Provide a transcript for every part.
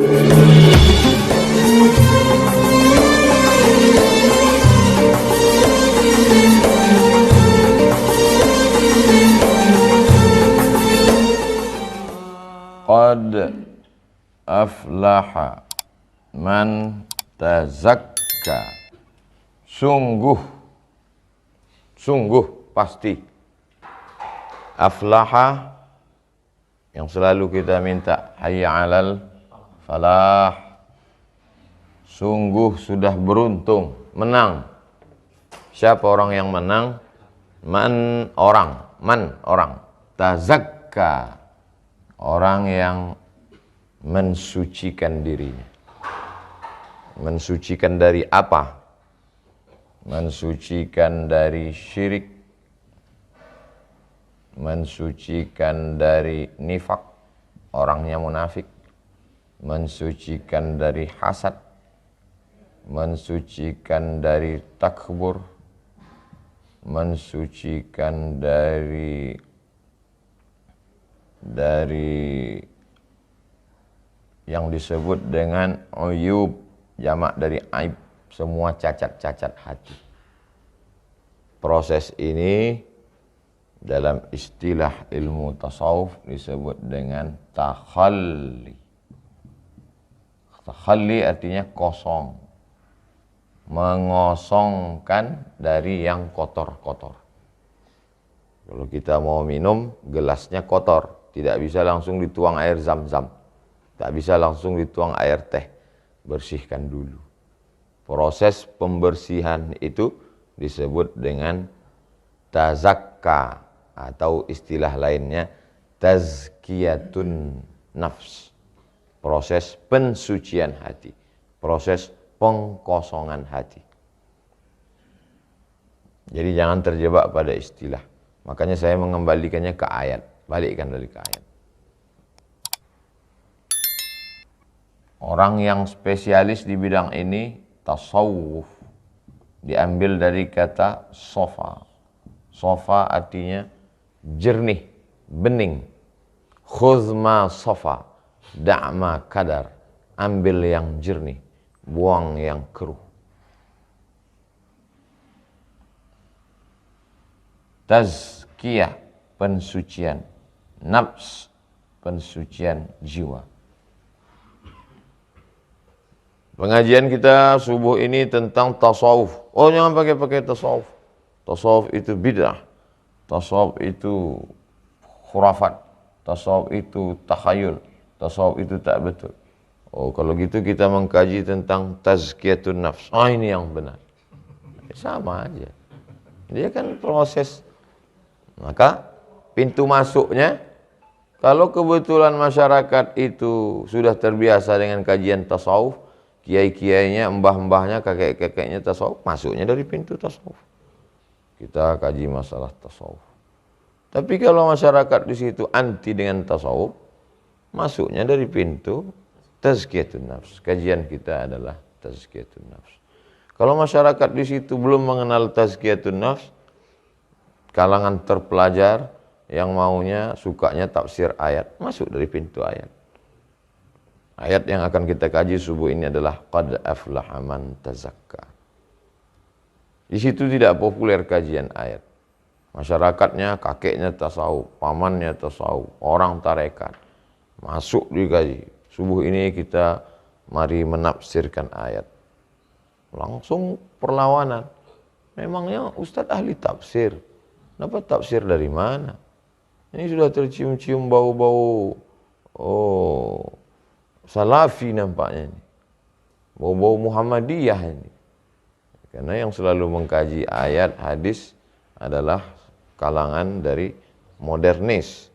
Qad aflaha man tazakka. Sungguh pasti. Aflaha yang selalu kita minta, hayya 'alal falah. Sungguh sudah beruntung, menang. Siapa orang yang menang? Man orang. Tazakka, orang yang mensucikan dirinya. Mensucikan dari apa? Mensucikan dari syirik, mensucikan dari nifak, orangnya munafik, mensucikan dari hasad, mensucikan dari takbur, mensucikan dari yang disebut dengan uyub, jamak dari aib, semua cacat-cacat hati. Proses ini dalam istilah ilmu tasawuf disebut dengan takhalli. Takhalli artinya kosong, mengosongkan dari yang kotor-kotor. Kalau kita mau minum, gelasnya kotor, tidak bisa langsung dituang air zam-zam, tak bisa langsung dituang air teh, bersihkan dulu. Proses pembersihan itu disebut dengan tazakka, atau istilah lainnya tazkiyatun nafs. Proses pensucian hati, proses pengkosongan hati. Jadi jangan terjebak pada istilah. Makanya saya mengembalikannya ke ayat, balikkan dari ke ayat. Orang yang spesialis di bidang ini, tasawuf, diambil dari kata sofa. Sofa artinya jernih, bening. Khuzma sofa, da'ma kadar. Ambil yang jernih, buang yang keruh. Tazkiyah, pensucian. Nafs, pensucian jiwa. Pengajian kita subuh ini tentang tasawuf. Oh, jangan pakai tasawuf. Tasawuf itu bid'ah. Tasawuf itu khurafat. Tasawuf itu takhayul. Tasawuf itu tak betul. Oh, kalau gitu kita mengkaji tentang tazkiyatun nafs. Oh, ini yang benar. Sama aja. Dia kan proses. Maka pintu masuknya, kalau kebetulan masyarakat itu sudah terbiasa dengan kajian tasawuf, kiai-kiainya, mbah-mbahnya, kakek-kakeknya tasawuf, masuknya dari pintu tasawuf. Kita kaji masalah tasawuf. Tapi kalau masyarakat di situ anti dengan tasawuf, masuknya dari pintu tazkiyatun nafs. Kajian kita adalah tazkiyatun nafs. Kalau masyarakat di situ belum mengenal tazkiyatun nafs, kalangan terpelajar yang maunya sukanya tafsir ayat, masuk dari pintu ayat. Ayat yang akan kita kaji subuh ini adalah qad aflaha man tazakka. Di situ tidak populer kajian ayat. Masyarakatnya, kakeknya tasawuf, pamannya tasawuf, orang tarekat. Masuk dikaji. Subuh ini kita mari menafsirkan ayat. Langsung perlawanan. Memangnya Ustadz ahli tafsir. Dapat tafsir dari mana? Ini sudah tercium-cium bau-bau salafi nampaknya ini. Bau-bau Muhammadiyah ini. Karena yang selalu mengkaji ayat, hadis adalah kalangan dari modernis.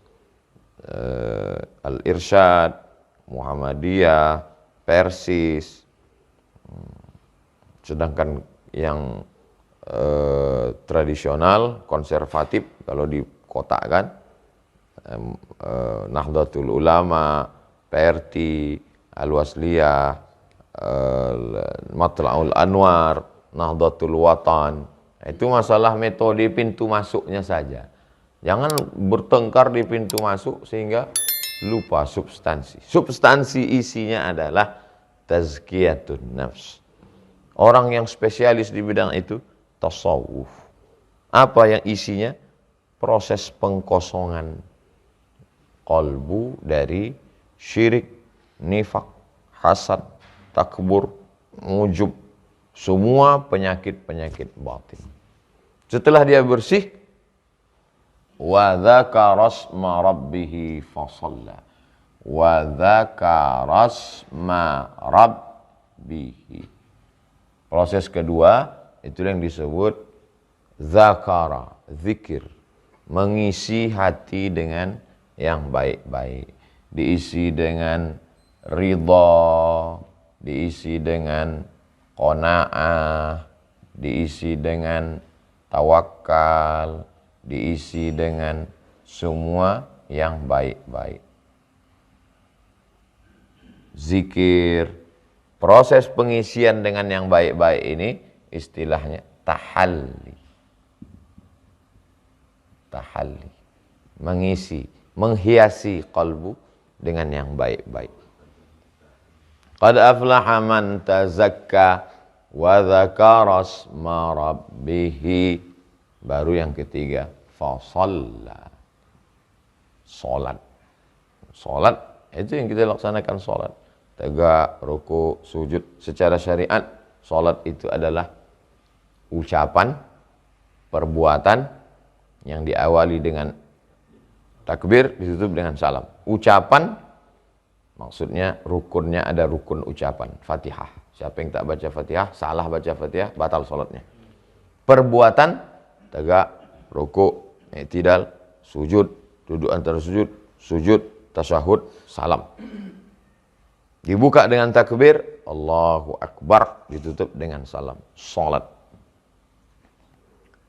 Al-Irsyad, Muhammadiyah, Persis. Sedangkan yang tradisional, konservatif, kalau dikotakkan, Nahdlatul Ulama, PRT, Al-Wasliyah, Matla'ul Anwar, Nahdlatul Watan. Itu masalah metode pintu masuknya saja. Jangan bertengkar di pintu masuk sehingga lupa substansi. Substansi isinya adalah tazkiyatun nafs. Orang yang spesialis di bidang itu tasawuf. Apa yang isinya? Proses pengkosongan qalbu dari syirik, nifak, hasad, takbur, ujub, semua penyakit-penyakit batin. Setelah dia bersih, wa dzakara asma rabbih fasalla. Wa dzakara asma rabbih. Proses kedua itu yang disebut zakara, zikir, mengisi hati dengan yang baik-baik, diisi dengan ridha, diisi dengan qanaah, diisi dengan tawakal, diisi dengan semua yang baik-baik. Zikir, proses pengisian dengan yang baik-baik ini istilahnya tahalli. Tahalli, mengisi, menghiasi qalbu dengan yang baik-baik. Qad aflaha man tazakka wa dzakara asma rabbih. Baru yang ketiga, fasalla. Salat. Salat itu yang kita laksanakan salat. Tegak, ruku, sujud. Secara syariat, salat itu adalah ucapan, perbuatan yang diawali dengan takbir, ditutup dengan salam. Ucapan, maksudnya rukunnya ada rukun ucapan, Fatihah. Siapa yang tak baca Fatihah, salah baca Fatihah, batal salatnya. Perbuatan, tegak, ruku, i'tidal, sujud, duduk antara sujud, sujud, tasyahud, salam. Dibuka dengan takbir, Allahu Akbar, ditutup dengan salam. Salat.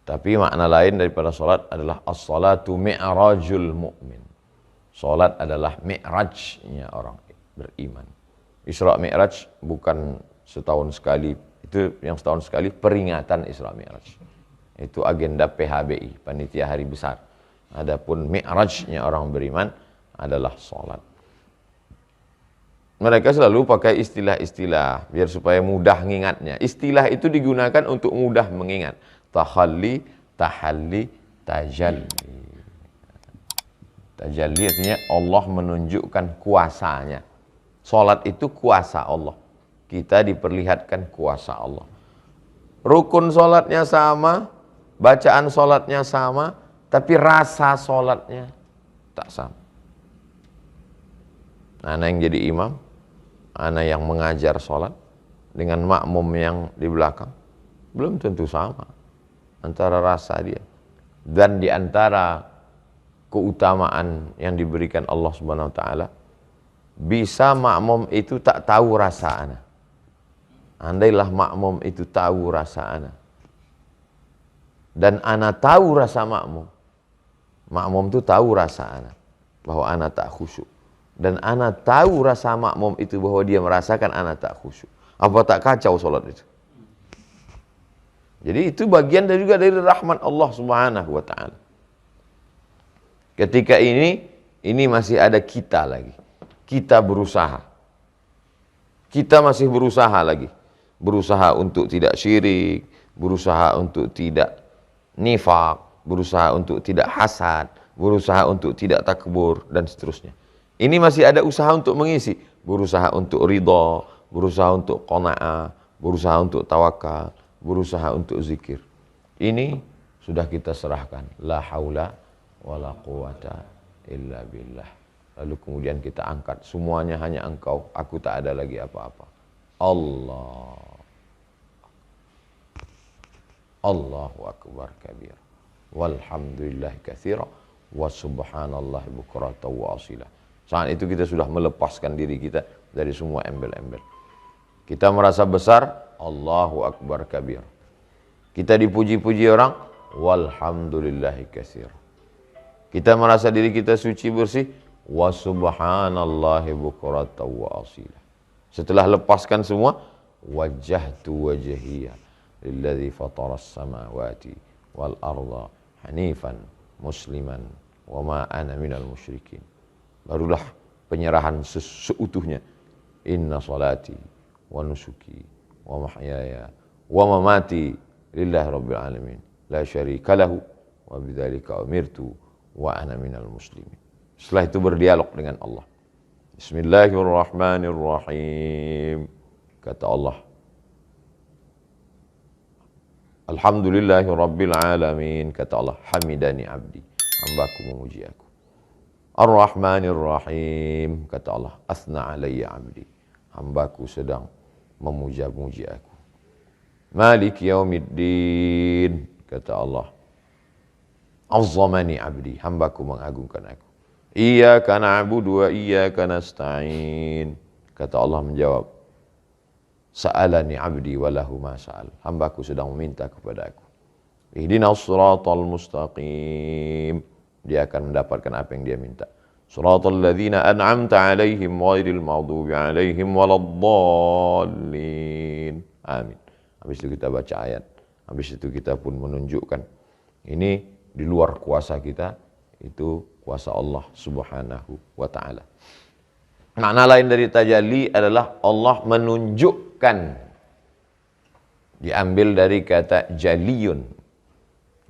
Tapi makna lain daripada salat adalah as-salatu mi'rajul mu'min. Salat adalah mi'rajnya orang beriman. Isra Mi'raj bukan setahun sekali, itu yang setahun sekali peringatan Isra Mi'raj. Itu agenda PHBI, panitia hari besar. Adapun mi'rajnya orang beriman adalah salat. Mereka selalu pakai istilah-istilah biar supaya mudah mengingatnya. Istilah itu digunakan untuk mudah mengingat. Tahalli, tahalli, tajalli. Tajalli artinya Allah menunjukkan kuasanya. Salat itu kuasa Allah. Kita diperlihatkan kuasa Allah. Rukun salatnya sama, bacaan salatnya sama, tapi rasa salatnya tak sama. Ana yang jadi imam, ana yang mengajar salat dengan makmum yang di belakang belum tentu sama antara rasa dia. Dan di antara keutamaan yang diberikan Allah Subhanahu wa taala, bisa makmum itu tak tahu rasa ana. Andailah makmum itu tahu rasa ana, dan ana tahu rasa makmum, makmum itu tahu rasa ana bahwa ana tak khusyuk, dan ana tahu rasa makmum itu bahwa dia merasakan ana tak khusyuk, apa tak kacau salat itu? Jadi itu bagian juga dari rahmat Allah Subhanahu wa taala. Ketika ini masih ada kita lagi. Kita berusaha. Kita masih berusaha lagi. Berusaha untuk tidak syirik, berusaha untuk tidak nifak, berusaha untuk tidak hasad, berusaha untuk tidak takbur, dan seterusnya. Ini masih ada usaha untuk mengisi. Berusaha untuk ridha, berusaha untuk qanaah, berusaha untuk tawakal, berusaha untuk zikir. Ini sudah kita serahkan. La haula wala quwata illa billah. Lalu kemudian kita angkat. Semuanya hanya Engkau. Aku tak ada lagi apa-apa. Allah. Allahu akbar kabir. Walhamdulillah katsira. Wa subhanallah bukratan wa asila. Saat itu kita sudah melepaskan diri kita dari semua embel-embel. Kita merasa besar, Allahu akbar kabir. Kita dipuji-puji orang, walhamdulillahi katsir. Kita merasa diri kita suci bersih, wa subhanallahi bukratan wa asila. Setelah lepaskan semua, wajjahtu wajhiya lilladzi fataras samawati wal arda hanifan musliman wa ma ana minal musyrikin. Barulah penyerahan seutuhnya. Inna salati wa nusuki wa mahyaya wa mamati lillahi rabbil alamin la syarika lahu wa bidzalika umirtu wa ana minal muslimin. Setelah itu berdialog dengan Allah. Bismillahirrahmanirrahim. Kata Allah, alhamdulillahi rabbil alamin. Kata Allah, hamidani abdi, hambaku memuji aku. Ar-Rahmanir-Rahim. Kata Allah, asna alayya abdi, hambaku sedang memuja-muji aku. Malik yaumiddin. Kata Allah, azzamani abdi, hambaku mengagungkan aku. Iyyaka na'budu wa iyyaka nasta'in. Kata Allah menjawab, sa'alani abdi wa lahu ma sa'al, hambaku sedang meminta kepada aku. Ihdinas siratal mustaqim, dia akan mendapatkan apa yang dia minta. Siratal ladzina an'amta 'alaihim ghairil maghdubi 'alaihim waladdallin. Amin. Habis itu kita baca ayat. Habis itu kita pun menunjukkan ini di luar kuasa kita, itu kuasa Allah Subhanahu wa taala. Makna lain dari tajalli adalah Allah menunjukkan. Diambil dari kata jaliyun,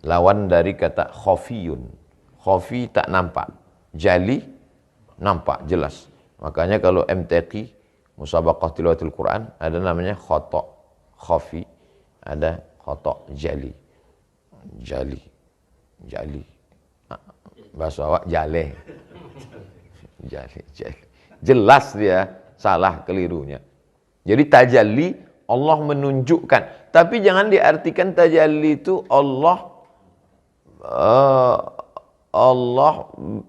lawan dari kata khafiyun. Khafi tak nampak, jali nampak jelas. Makanya kalau MTQ, Musabaqah Tilawatil Quran, ada namanya khata' khafi, ada khata' jali. Jali. Bahasa awak jale. Jali. Jelas dia salah kelirunya. Jadi tajalli Allah menunjukkan, tapi jangan diartikan tajalli itu Allah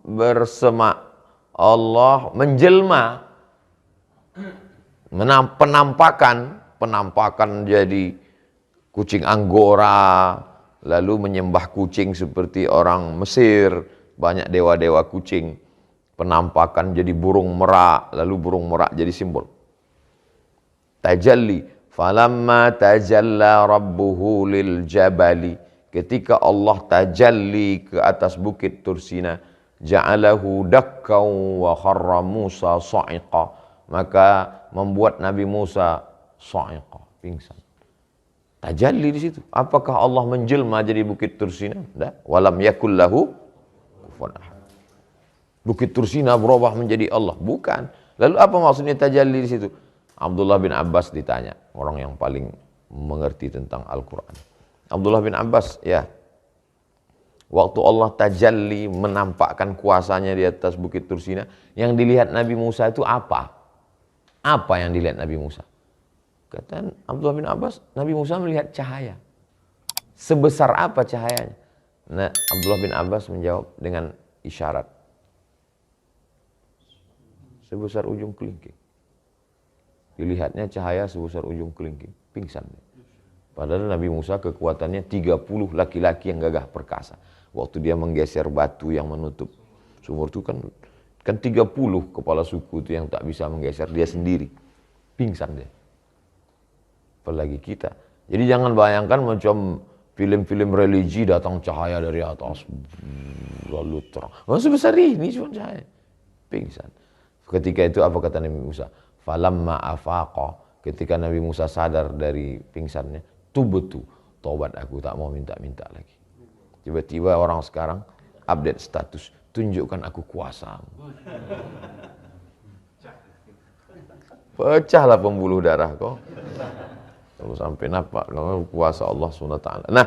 bersema, Allah menjelma, penampakan jadi kucing Anggora, lalu menyembah kucing seperti orang Mesir, banyak dewa-dewa kucing. Penampakan jadi burung merak, lalu burung merak jadi simbol. Tajalli, falamma tajalla rabbuhu lil jabali, ketika Allah tajalli ke atas bukit Tursina, ja'alahu dakkan wa kharra Musa sa'iqa, maka membuat Nabi Musa sa'iqa, pingsan. Tajalli di situ. Apakah Allah menjelma jadi bukit Tursina? Tidak. Walam yakul lahu kufuwan ahad. Bukit Tursina berubah menjadi Allah. Bukan. Lalu apa maksudnya tajalli di situ? Abdullah bin Abbas ditanya, orang yang paling mengerti tentang Al-Quran. Abdullah bin Abbas, ya, waktu Allah tajalli menampakkan kuasanya di atas bukit Tursina, yang dilihat Nabi Musa itu apa? Apa yang dilihat Nabi Musa? Kata Abdullah bin Abbas, Nabi Musa melihat cahaya. Sebesar apa cahayanya? Nah, Abdullah bin Abbas menjawab dengan isyarat. Sebesar ujung kelingking. Dilihatnya cahaya sebesar ujung kelingking. Pingsan. Padahal Nabi Musa kekuatannya 30 laki-laki yang gagah perkasa. Waktu dia menggeser batu yang menutup sumur itu kan 30 kepala suku itu yang tak bisa menggeser, dia sendiri. Pingsan dia. Apalagi kita. Jadi jangan bayangkan macam film-film religi datang cahaya dari atas. Lalu terang. Sebesar ini cuma cahaya. Pingsan. Ketika itu apa kata Nabi Musa? Falamma afaqa, ketika Nabi Musa sadar dari pingsannya, tubtu, tobat aku, tak mau minta-minta lagi. Tiba-tiba orang sekarang update status, tunjukkan aku kuasa. Pecahlah pembuluh darah kau. Kalau sampai nampak kuasa Allah SWT. Nah,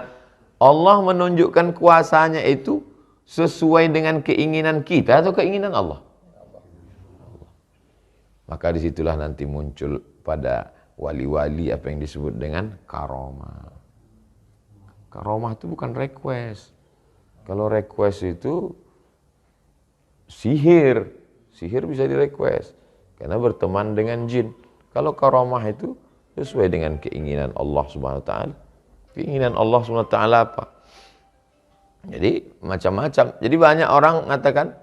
Allah menunjukkan kuasanya itu sesuai dengan keinginan kita atau keinginan Allah? Maka disitulah nanti muncul pada wali-wali apa yang disebut dengan karomah. Karomah itu bukan request. Kalau request itu sihir. Sihir bisa di request. Karena berteman dengan jin. Kalau karomah itu sesuai dengan keinginan Allah Subhanahu wa taala. Keinginan Allah Subhanahu wa taala apa? Jadi macam-macam. Jadi banyak orang mengatakan,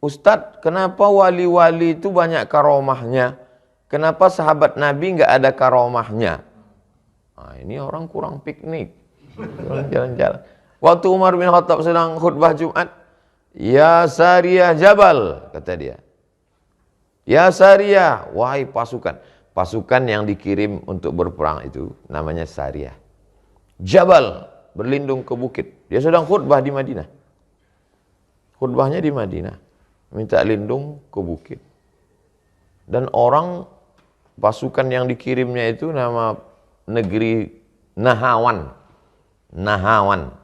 Ustadz, kenapa wali-wali itu banyak karomahnya? Kenapa sahabat Nabi nggak ada karomahnya? Nah, ini orang kurang piknik, kurang jalan-jalan. Waktu Umar bin Khattab sedang khutbah Jumat, ya Sariyah Jabal, kata dia. Ya Sariyah, wahai pasukan. Pasukan yang dikirim untuk berperang itu namanya Sariyah. Jabal, berlindung ke bukit. Dia sedang khutbah di Madinah. Khutbahnya di Madinah. Minta lindung ke bukit. Dan orang, pasukan yang dikirimnya itu nama negeri Nahawan. Nahawan.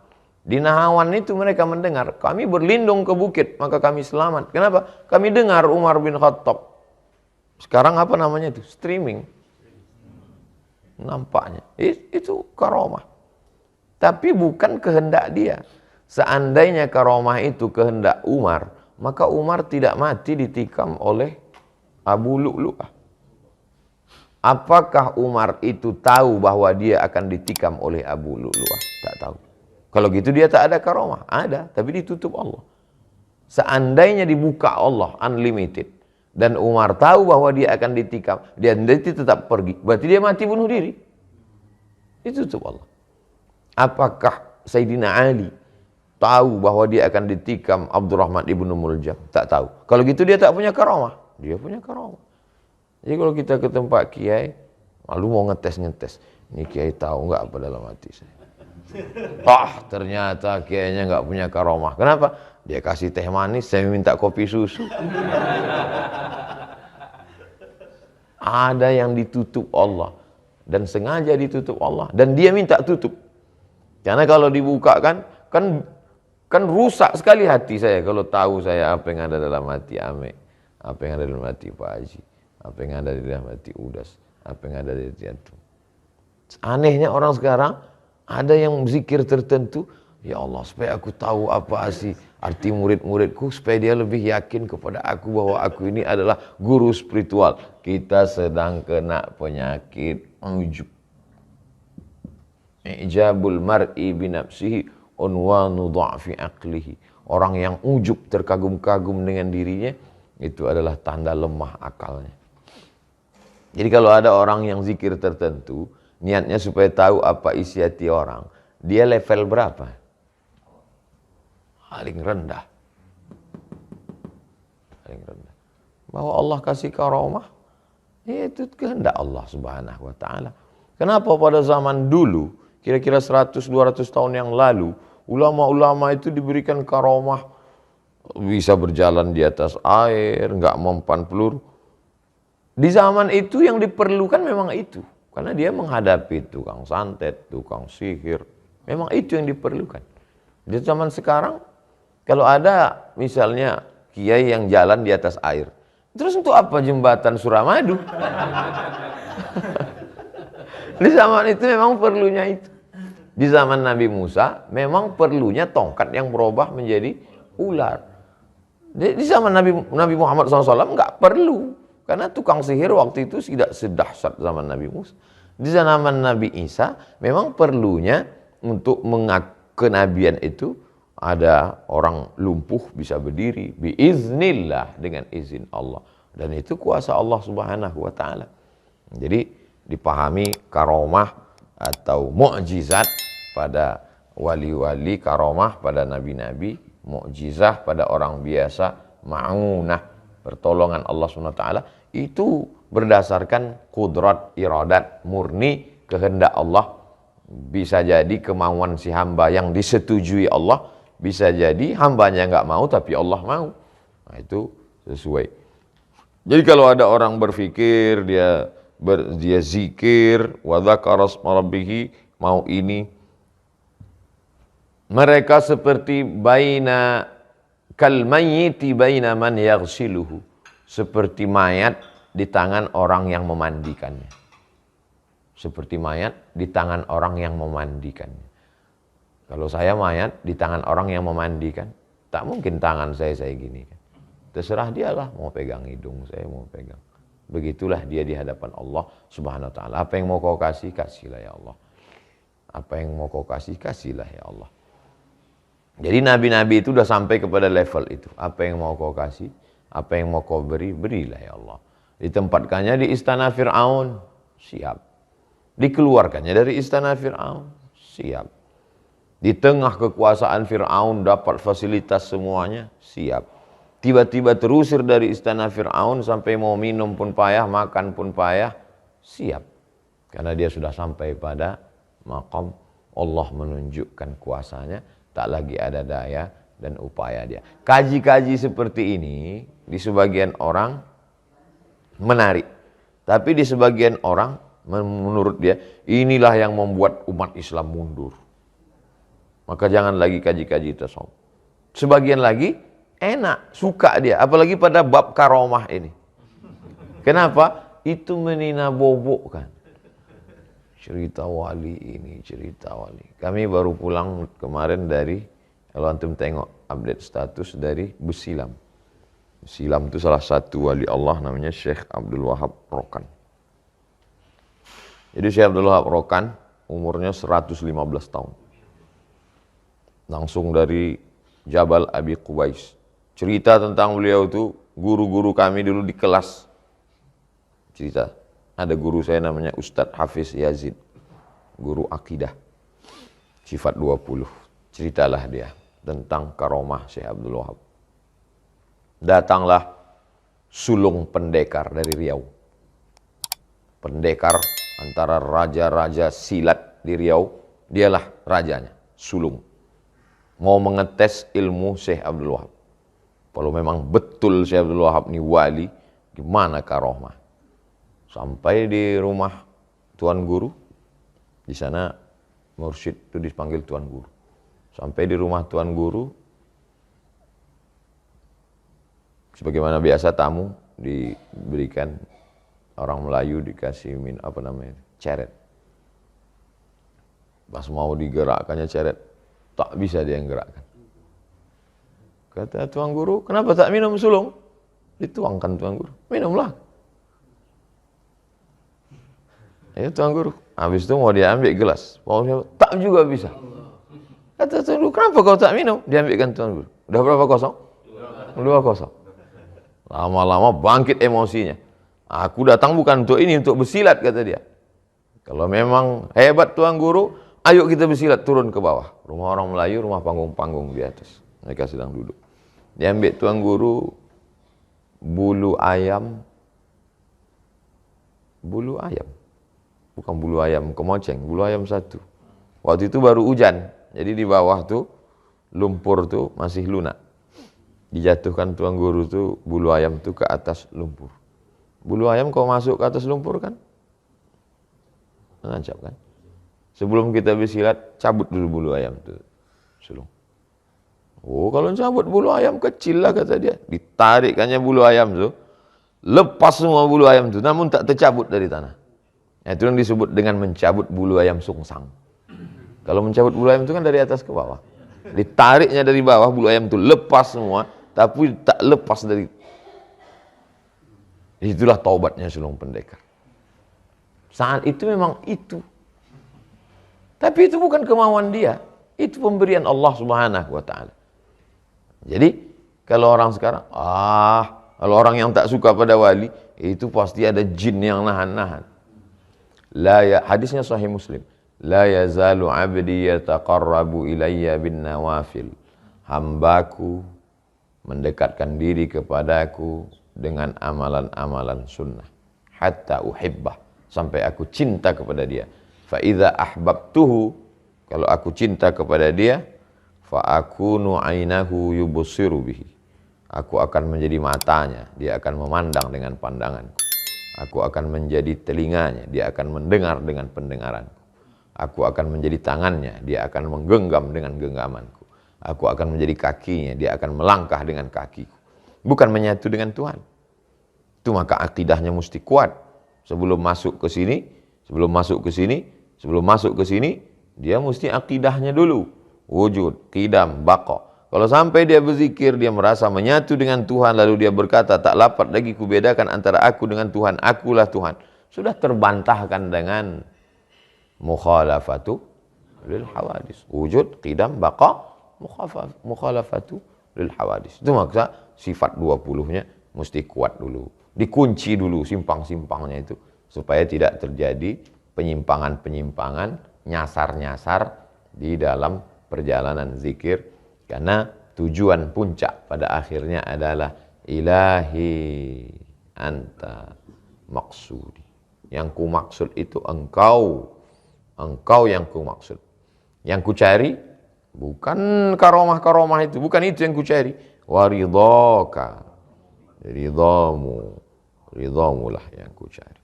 Di Nahawan itu mereka mendengar, kami berlindung ke bukit, maka kami selamat. Kenapa? Kami dengar Umar bin Khattab. Sekarang apa namanya itu? Streaming. Nampaknya. Itu karomah. Tapi bukan kehendak dia. Seandainya karomah itu kehendak Umar, maka Umar tidak mati ditikam oleh Abu Lu'lu'ah. Apakah Umar itu tahu bahwa dia akan ditikam oleh Abu Lu'lu'ah? Tak tahu. Kalau gitu dia tak ada karomah. Ada, tapi ditutup Allah. Seandainya dibuka Allah, unlimited. Dan Umar tahu bahwa dia akan ditikam. Dia tetap pergi. Berarti dia mati bunuh diri. Ditutup Allah. Apakah Sayyidina Ali tahu bahwa dia akan ditikam Abdurrahman ibnu Muljam? Tak tahu. Kalau gitu dia tak punya karomah. Dia punya karomah. Jadi kalau kita ke tempat kiai, lalu mau ngetes. Ini kiai tahu nggak apa dalam hati saya? Ternyata kiainya nggak punya karomah. Kenapa? Dia kasih teh manis, saya minta kopi susu. Ada yang ditutup Allah. Dan sengaja ditutup Allah. Dan dia minta tutup. Karena kalau dibuka kan rusak sekali hati saya. Kalau tahu saya apa yang ada dalam hati Ame. Apa yang ada dalam hati Pak Haji. Apa yang ada di dalam hati Udas. Apa yang ada di hati Antum. Anehnya orang sekarang, ada yang zikir tertentu, ya Allah supaya aku tahu apa sih arti murid-muridku, supaya dia lebih yakin kepada aku bahwa aku ini adalah guru spiritual. Kita sedang kena penyakit ujub. Ijabul mar'i binafsihi unwanu dha'fi aqlihi. Orang yang ujub, terkagum-kagum dengan dirinya, itu adalah tanda lemah akalnya. Jadi kalau ada orang yang zikir tertentu, niatnya supaya tahu apa isi hati orang, dia level berapa? Paling rendah. Paling rendah. Bahwa Allah kasih karomah, itu kehendak Allah Subhanahu wa taala. Kenapa pada zaman dulu, kira-kira 100-200 tahun yang lalu, ulama-ulama itu diberikan karomah, bisa berjalan di atas air, nggak mempan peluru. Di zaman itu yang diperlukan memang itu. Karena dia menghadapi tukang santet, tukang sihir. Memang itu yang diperlukan. Di zaman sekarang, kalau ada misalnya kiai yang jalan di atas air, terus untuk apa jembatan Suramadu? Di zaman itu memang perlunya itu. Di zaman Nabi Musa, memang perlunya tongkat yang berubah menjadi ular. Di zaman Nabi Muhammad SAW nggak perlu. Karena tukang sihir waktu itu tidak sedahsyat zaman Nabi Musa. Di zaman Nabi Isa memang perlunya untuk kenabian itu ada orang lumpuh bisa berdiri biiznillah, dengan izin Allah, dan itu kuasa Allah Subhanahu wa taala. Jadi dipahami karomah atau mukjizat pada wali-wali, karomah pada nabi-nabi, mukjizah pada orang biasa, ma'unah, pertolongan Allah Subhanahu wa taala, itu berdasarkan kudrat, iradat, murni kehendak Allah. Bisa jadi kemauan si hamba yang disetujui Allah, bisa jadi hambanya nggak mau tapi Allah mau. Nah, itu sesuai. Jadi kalau ada orang berpikir dia zikir wa dzakara asma rabbih, mau ini, mereka seperti baina kal mayyiti baina man yaghsiluhu, seperti mayat di tangan orang yang memandikannya. Seperti mayat di tangan orang yang memandikannya. Kalau saya mayat di tangan orang yang memandikan, tak mungkin tangan saya gini kan. Terserah dialah, mau pegang hidung saya, mau pegang. Begitulah dia di hadapan Allah Subhanahu wa taala. Apa yang mau kau kasih, kasihlah ya Allah. Apa yang mau kau kasih, kasihlah ya Allah. Jadi nabi-nabi itu sudah sampai kepada level itu. Apa yang mau kau kasih, apa yang mau kau beri, berilah ya Allah. Ditempatkannya di istana Fir'aun, siap. Dikeluarkannya dari istana Fir'aun, siap. Di tengah kekuasaan Fir'aun dapat fasilitas semuanya, siap. tiba-tiba terusir dari istana Fir'aun sampai mau minum pun payah, makan pun payah, siap. Karena dia sudah sampai pada maqam Allah menunjukkan kuasanya, tak lagi ada daya dan upaya dia. Kaji-kaji seperti ini di sebagian orang menarik, tapi di sebagian orang menurut dia inilah yang membuat umat Islam mundur. Maka jangan lagi kaji-kaji tasawuf. Sebagian lagi enak, suka dia, apalagi pada bab karomah ini. Kenapa? Itu menina-bobokkan. Cerita wali ini, cerita wali. Kami baru pulang kemarin dari, kalau antum tengok update status dari Busilam. Busilam itu salah satu wali Allah namanya Syekh Abdul Wahab Rokan. Jadi Syekh Abdul Wahab Rokan umurnya 115 tahun. Langsung dari Jabal Abi Qubais. Cerita tentang beliau itu, guru-guru kami dulu di kelas. Cerita, ada guru saya namanya Ustadz Hafiz Yazid. Guru akidah. Sifat 20. Ceritalah dia tentang karomah Syekh Abdul Wahab. Datanglah sulung pendekar dari Riau. Pendekar antara raja-raja silat di Riau, dialah rajanya, sulung. Mau mengetes ilmu Syekh Abdul Wahab. Kalau memang betul Syekh Abdul Wahab ini wali, gimana karomah? Sampai di rumah Tuan Guru, di sana mursyid itu dipanggil Tuan Guru. Sampai di rumah Tuan Guru, sebagaimana biasa tamu diberikan, orang Melayu dikasih ceret. Pas mau digerakkannya ceret, tak bisa dia yang gerakkan. Kata Tuan Guru, kenapa tak minum sulung? Dituangkan Tuan Guru, minumlah. Ya Tuan Guru, habis itu mau dia ambil gelas, tak juga bisa. Kata Tuan Guru, kenapa kau tak minum? Diambilkan Tuan Guru. Udah berapa kosong? 2-0. Lama-lama bangkit emosinya. Aku datang bukan untuk ini, untuk bersilat, kata dia. Kalau memang hebat Tuan Guru, ayo kita bersilat turun ke bawah. Rumah orang Melayu, rumah panggung-panggung di atas. Mereka sedang duduk. Diambil Tuan Guru bulu ayam. Bulu ayam. Bukan bulu ayam kemoceng, bulu ayam satu. Waktu itu baru hujan. Jadi di bawah tuh lumpur tuh masih lunak. Dijatuhkan Tuan Guru tuh bulu ayam tuh ke atas lumpur. Bulu ayam kalau masuk ke atas lumpur kan mengancam kan. Sebelum kita bersilat, cabut dulu bulu ayam tuh sulung. Oh, kalau cabut bulu ayam kecil lah, kata dia. Ditarikkannya bulu ayam tuh, lepas semua bulu ayam tuh, namun tak tercabut dari tanah. Itu yang disebut dengan mencabut bulu ayam sungsang. Kalau mencabut bulu ayam itu kan dari atas ke bawah. Ditariknya dari bawah, bulu ayam itu lepas semua, tapi tak lepas dari. Itulah taubatnya sulung pendekar. Saat itu memang itu. Tapi itu bukan kemauan dia. Itu pemberian Allah Subhanahu wa ta'ala. Jadi, kalau orang sekarang, kalau orang yang tak suka pada wali, itu pasti ada jin yang nahan-nahan. Hadisnya Sahih Muslim. La yazalu abdi yataqarrabu ilayya bin nawafil. Hambaku mendekatkan diri kepadaku dengan amalan-amalan sunnah. Hatta uhibbah. Sampai aku cinta kepada dia. Fa idza ahbabtuhu, kalau aku cinta kepada dia, fa akunu ainahu yubsiru bihi. Aku akan menjadi matanya, dia akan memandang dengan pandanganku. Aku akan menjadi telinganya, dia akan mendengar dengan pendengaranku. Aku akan menjadi tangannya, dia akan menggenggam dengan genggamanku. Aku akan menjadi kakinya, dia akan melangkah dengan kakiku. Bukan menyatu dengan Tuhan. Itu maka akidahnya mesti kuat. Sebelum masuk ke sini, dia mesti akidahnya dulu. Wujud, qidam, baqa. Kalau sampai dia berzikir, dia merasa menyatu dengan Tuhan, lalu dia berkata, tak dapat lagi kubedakan antara aku dengan Tuhan, akulah Tuhan. Sudah terbantahkan dengan mukhalafatu lil hawadis. Wujud, qidam, baqa, mukhalafatu lil hawadis. Itu maksud sifat 20-nya mesti kuat dulu. Dikunci dulu simpang-simpangnya itu, supaya tidak terjadi penyimpangan-penyimpangan, nyasar-nyasar di dalam perjalanan zikir. Karena tujuan puncak pada akhirnya adalah ilahi anta maksudi. Yang ku maksud itu engkau. Engkau yang ku maksud. Yang ku cari bukan karomah-karomah itu, bukan itu yang ku cari. Waridhaka, ridhamu lah yang ku cari.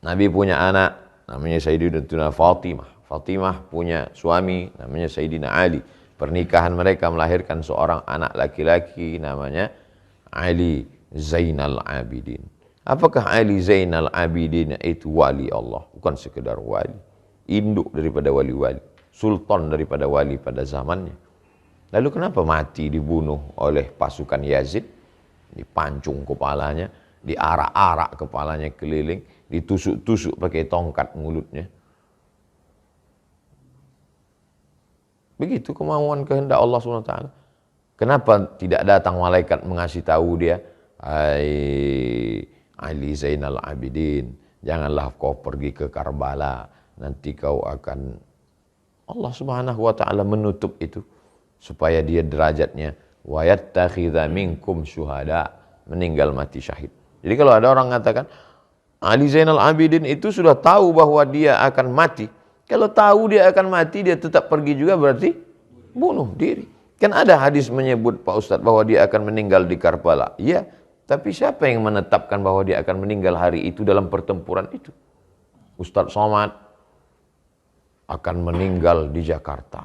Nabi punya anak namanya Sayyidatuna Fatimah. Fatimah punya suami namanya Sayyidina Ali. Pernikahan mereka melahirkan seorang anak laki-laki namanya Ali Zainal Abidin. Apakah Ali Zainal Abidin itu wali Allah? Bukan sekedar wali, induk daripada wali-wali, sultan daripada wali pada zamannya. Lalu kenapa mati dibunuh oleh pasukan Yazid? Dipancung kepalanya, diarak-arak kepalanya keliling, ditusuk-tusuk pakai tongkat mulutnya. Begitu kemauan kehendak Allah SWT. Kenapa tidak datang malaikat mengasih tahu dia, hai Ali Zainal Abidin, janganlah kau pergi ke Karbala, nanti kau akan, Allah Subhanahu wa taala menutup itu supaya dia derajatnya wa yattakhidha minkum syuhada, meninggal mati syahid. Jadi kalau ada orang mengatakan Ali Zainal Abidin itu sudah tahu bahwa dia akan mati, kalau tahu dia akan mati dia tetap pergi juga, berarti bunuh diri. Kan ada hadis menyebut Pak Ustadz bahwa dia akan meninggal di Karbala. Iya, tapi siapa yang menetapkan bahwa dia akan meninggal hari itu dalam pertempuran itu? Ustadz Somad akan meninggal di Jakarta.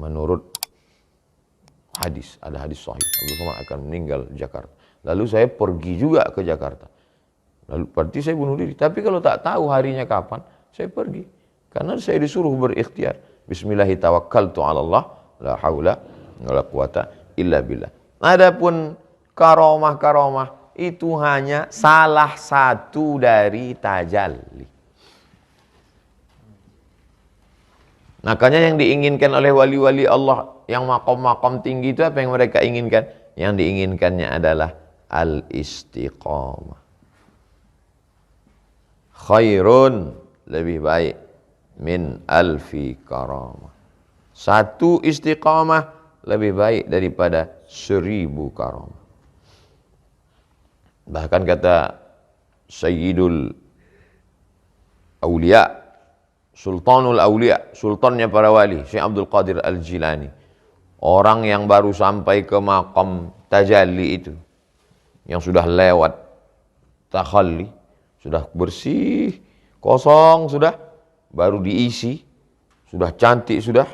Menurut hadis, ada hadis sahih, Abdul Somad akan meninggal di Jakarta. Lalu saya pergi juga ke Jakarta. Lalu berarti saya bunuh diri. Tapi kalau tak tahu harinya kapan, saya pergi. Karena saya disuruh berikhtiar. Bismillahi tawakkaltu 'ala Allah, la haula wala quwata illa billah. Adapun karomah-karomah itu hanya salah satu dari tajalli. Makanya yang diinginkan oleh wali-wali Allah yang makom-makom tinggi itu apa yang mereka inginkan? Yang diinginkannya adalah al-istiqamah. Khairun, lebih baik, min alfi karamah. Satu istiqamah lebih baik daripada 1000 karamah. Bahkan kata Sayyidul Aulia, Sultanul Aulia, sultannya para wali, Syekh Abdul Qadir Al-Jilani, orang yang baru sampai ke maqam tajalli itu, yang sudah lewat takhalli, sudah bersih, kosong sudah, baru diisi, sudah cantik, sudah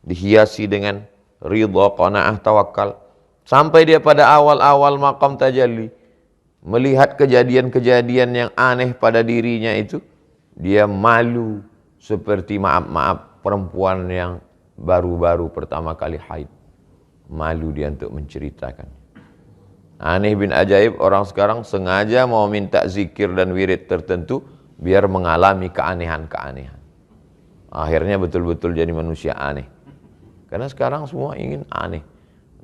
dihiasi dengan ridha, qanaah, tawakal. Sampai dia pada awal-awal maqam tajalli, melihat kejadian-kejadian yang aneh pada dirinya itu, dia malu seperti maaf perempuan yang baru-baru pertama kali haid. Malu dia untuk menceritakan. Aneh bin ajaib, orang sekarang sengaja mau minta zikir dan wirid tertentu biar mengalami keanehan-keanehan. Akhirnya betul-betul jadi manusia aneh. Karena sekarang semua ingin aneh.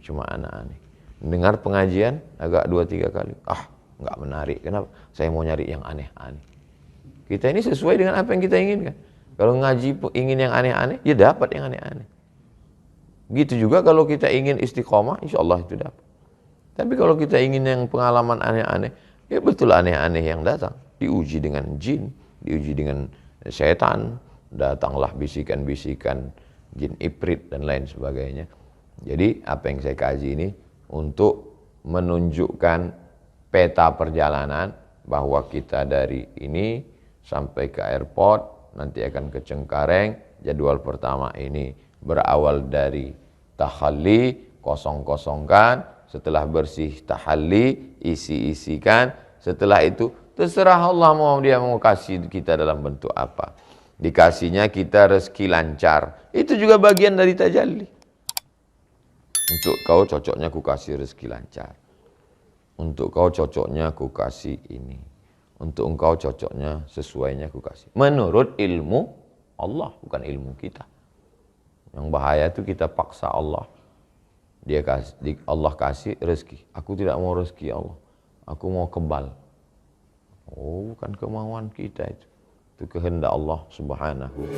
Cuma anak aneh. Dengar pengajian agak 2-3 kali. Nggak menarik. Kenapa? Saya mau nyari yang aneh-aneh. Kita ini sesuai dengan apa yang kita inginkan. Kalau ngaji ingin yang aneh-aneh, ya dapat yang aneh-aneh. Gitu juga kalau kita ingin istiqomah, insya Allah itu dapat. Tapi kalau kita ingin yang pengalaman aneh-aneh, ya betul aneh-aneh yang datang. Diuji dengan jin, diuji dengan setan, datanglah bisikan-bisikan jin ifrit dan lain sebagainya. Jadi apa yang saya kaji ini untuk menunjukkan peta perjalanan bahwa kita dari ini sampai ke airport, nanti akan ke Cengkareng. Jadwal pertama ini berawal dari tahalli, kosong-kosongkan. Setelah bersih tahalli, isi-isikan. Setelah itu terserah Allah mau dia mau kasih kita dalam bentuk apa. Dikasihnya kita rezeki lancar. Itu juga bagian dari tajalli. Untuk kau cocoknya ku kasih rezeki lancar. Untuk kau cocoknya ku kasih ini. Untuk engkau cocoknya sesuainya ku kasih. Menurut ilmu Allah, bukan ilmu kita. Yang bahaya itu kita paksa Allah. Allah kasih rezeki. Aku tidak mau rezeki Allah. Aku mau kebal. Oh, bukan kemauan kita itu. Itu kehendak Allah Subhanahu.